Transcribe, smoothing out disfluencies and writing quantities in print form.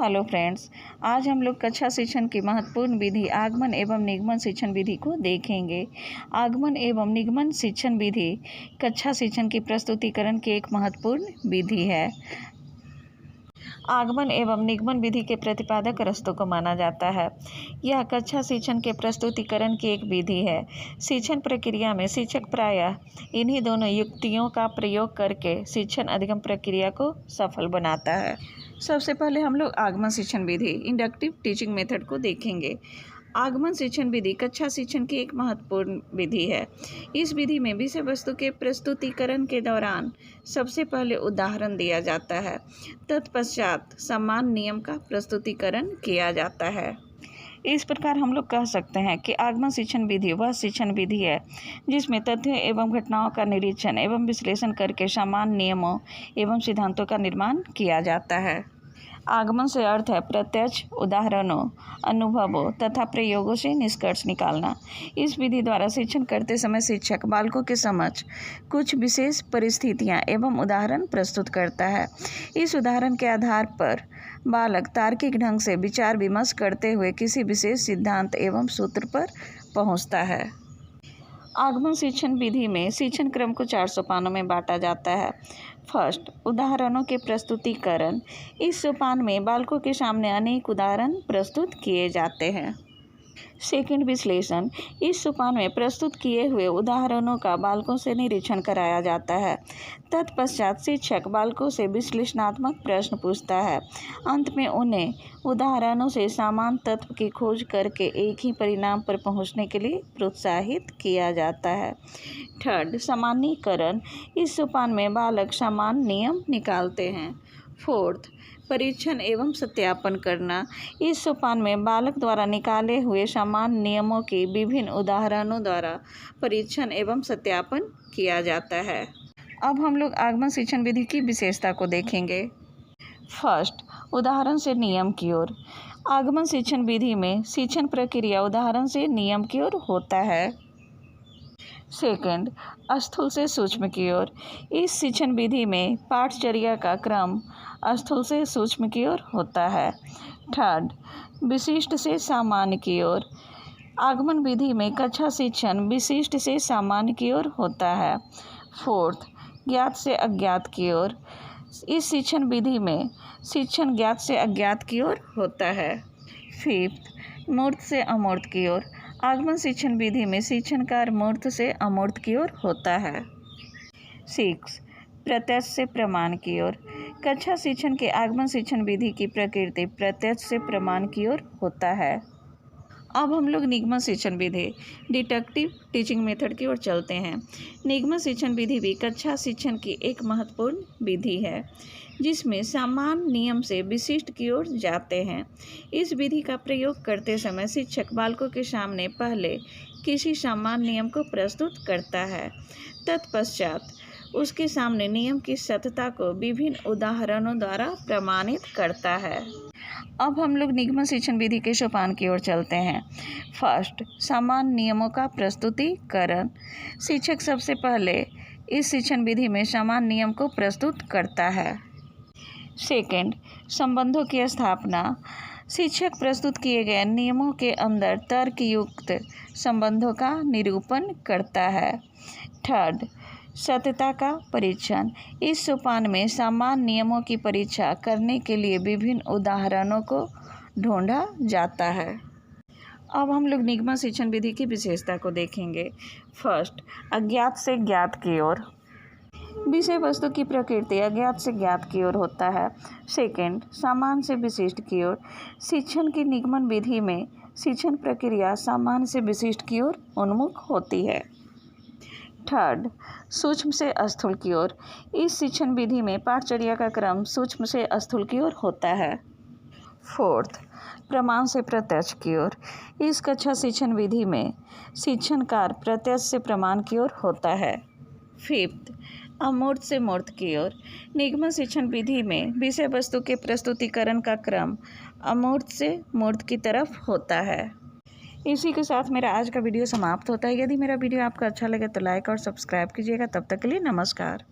Hello friends, आज हम लोग कक्षा शिक्षण की महत्वपूर्ण विधि आगमन एवं निगमन शिक्षण विधि को देखेंगे। आगमन एवं निगमन शिक्षण विधि कक्षा शिक्षण की प्रस्तुतिकरण की एक महत्वपूर्ण विधि है। आगमन एवं निगमन विधि के प्रतिपादक अरस्तू को माना जाता है। यह कक्षा शिक्षण के प्रस्तुतिकरण की एक विधि है। शिक्षण प्रक्रिया में शिक्षक प्रायः इन्हीं दोनों युक्तियों का प्रयोग करके शिक्षण अधिगम प्रक्रिया को सफल बनाता है। सबसे पहले हम लोग आगमन शिक्षण विधि इंडक्टिव टीचिंग मेथड को देखेंगे। आगमन शिक्षण विधि कक्षा शिक्षण की एक महत्वपूर्ण विधि है। इस विधि में विषय वस्तु के प्रस्तुतिकरण के दौरान सबसे पहले उदाहरण दिया जाता है, तत्पश्चात समान नियम का प्रस्तुतिकरण किया जाता है। इस प्रकार हम लोग कह सकते हैं कि आगमन शिक्षण विधि वह शिक्षण विधि है जिसमें तथ्यों एवं घटनाओं का निरीक्षण एवं विश्लेषण करके समान नियमों एवं सिद्धांतों का निर्माण किया जाता है। आगमन से अर्थ है प्रत्यक्ष उदाहरणों, अनुभवों तथा प्रयोगों से निष्कर्ष निकालना। इस विधि द्वारा शिक्षण करते समय शिक्षक बालकों के समक्ष कुछ विशेष परिस्थितियां एवं उदाहरण प्रस्तुत करता है। इस उदाहरण के आधार पर बालक तार्किक ढंग से विचार विमर्श करते हुए किसी विशेष सिद्धांत एवं सूत्र पर पहुंचता है। आगमन शिक्षण विधि में शिक्षण क्रम को 4 सोपानों में बांटा जाता है। फर्स्ट, उदाहरणों के प्रस्तुतिकरण। इस सोपान में बालकों के सामने अनेक उदाहरण प्रस्तुत किए जाते हैं। सेकंड, विश्लेषण। इस सोपान में प्रस्तुत किए हुए उदाहरणों का बालकों से निरीक्षण कराया जाता है। तत्पश्चात शिक्षक बालकों से विश्लेषणात्मक प्रश्न पूछता है। अंत में उन्हें उदाहरणों से समान तत्व की खोज करके एक ही परिणाम पर पहुंचने के लिए प्रोत्साहित किया जाता है। थर्ड, सामान्यीकरण। इस सोपान में बालक समान नियम निकालते हैं। फोर्थ, परीक्षण एवं सत्यापन करना। इस सोपान में बालक द्वारा निकाले हुए समान नियमों की विभिन्न उदाहरणों द्वारा परीक्षण एवं सत्यापन किया जाता है। अब हम लोग आगमन शिक्षण विधि की विशेषता को देखेंगे। फर्स्ट, उदाहरण से नियम की ओर। आगमन शिक्षण विधि में शिक्षण प्रक्रिया उदाहरण से नियम की ओर होता है। सेकंड, स्थूल से सूक्ष्म की ओर। इस शिक्षण विधि में पाठचर्या का क्रम स्थूल से सूक्ष्म की ओर होता है। थर्ड, विशिष्ट से सामान्य की ओर। आगमन विधि में कक्षा शिक्षण विशिष्ट से सामान्य की ओर होता है। फोर्थ, ज्ञात से अज्ञात की ओर। इस शिक्षण विधि में शिक्षण ज्ञात से अज्ञात की ओर होता है। फिफ्थ, मूर्त से अमूर्त की ओर। आगमन शिक्षण विधि में शिक्षण कार्य मूर्त से अमूर्त की ओर होता है। 6, प्रत्यक्ष से प्रमाण की ओर। कक्षा शिक्षण के आगमन शिक्षण विधि की प्रकृति प्रत्यक्ष से प्रमाण की ओर होता है। अब हम लोग निगमन शिक्षण विधि डिडक्टिव टीचिंग मेथड की ओर चलते हैं। निगमन शिक्षण विधि भी कक्षा शिक्षण की एक महत्वपूर्ण विधि है जिसमें समान नियम से विशिष्ट की ओर जाते हैं। इस विधि का प्रयोग करते समय शिक्षक बालकों के सामने पहले किसी समान नियम को प्रस्तुत करता है, तत्पश्चात उसके सामने नियम की सत्यता को विभिन्न उदाहरणों द्वारा प्रमाणित करता है। अब हम लोग निगमन शिक्षण विधि के सोपान की ओर चलते हैं। फर्स्ट, समान नियमों का प्रस्तुतिकरण। शिक्षक सबसे पहले इस शिक्षण विधि में समान नियम को प्रस्तुत करता है। सेकंड, संबंधों की स्थापना। शिक्षक प्रस्तुत किए गए नियमों के अंदर तर्कयुक्त संबंधों का निरूपण करता है। थर्ड, सत्यता का परीक्षण। इस सोपान में समान नियमों की परीक्षा करने के लिए विभिन्न उदाहरणों को ढूंढा जाता है। अब हम लोग निगमन शिक्षण विधि की विशेषता को देखेंगे। फर्स्ट, अज्ञात से ज्ञात की ओर। विषय वस्तु की प्रकृति अज्ञात से ज्ञात की ओर होता है। सेकंड, सामान्य से विशिष्ट की ओर। शिक्षण की निगमन विधि में शिक्षण प्रक्रिया सामान्य से विशिष्ट की ओर उन्मुख होती है। थर्ड, सूक्ष्म से स्थूल की ओर। इस शिक्षण विधि में पाठचर्या का क्रम सूक्ष्म से स्थूल की ओर होता है। फोर्थ, प्रमाण से प्रत्यक्ष की ओर। इस कक्षा शिक्षण विधि में शिक्षण कार्य प्रत्यक्ष से प्रमाण की ओर होता है। फिफ्थ, अमूर्त से मूर्त की ओर। निगमन शिक्षण विधि में विषय वस्तु के प्रस्तुतिकरण का क्रम अमूर्त से मूर्त की तरफ होता है। इसी के साथ मेरा आज का वीडियो समाप्त होता है। यदि मेरा वीडियो आपको अच्छा लगे तो लाइक और सब्सक्राइब कीजिएगा। तब तक के लिए नमस्कार।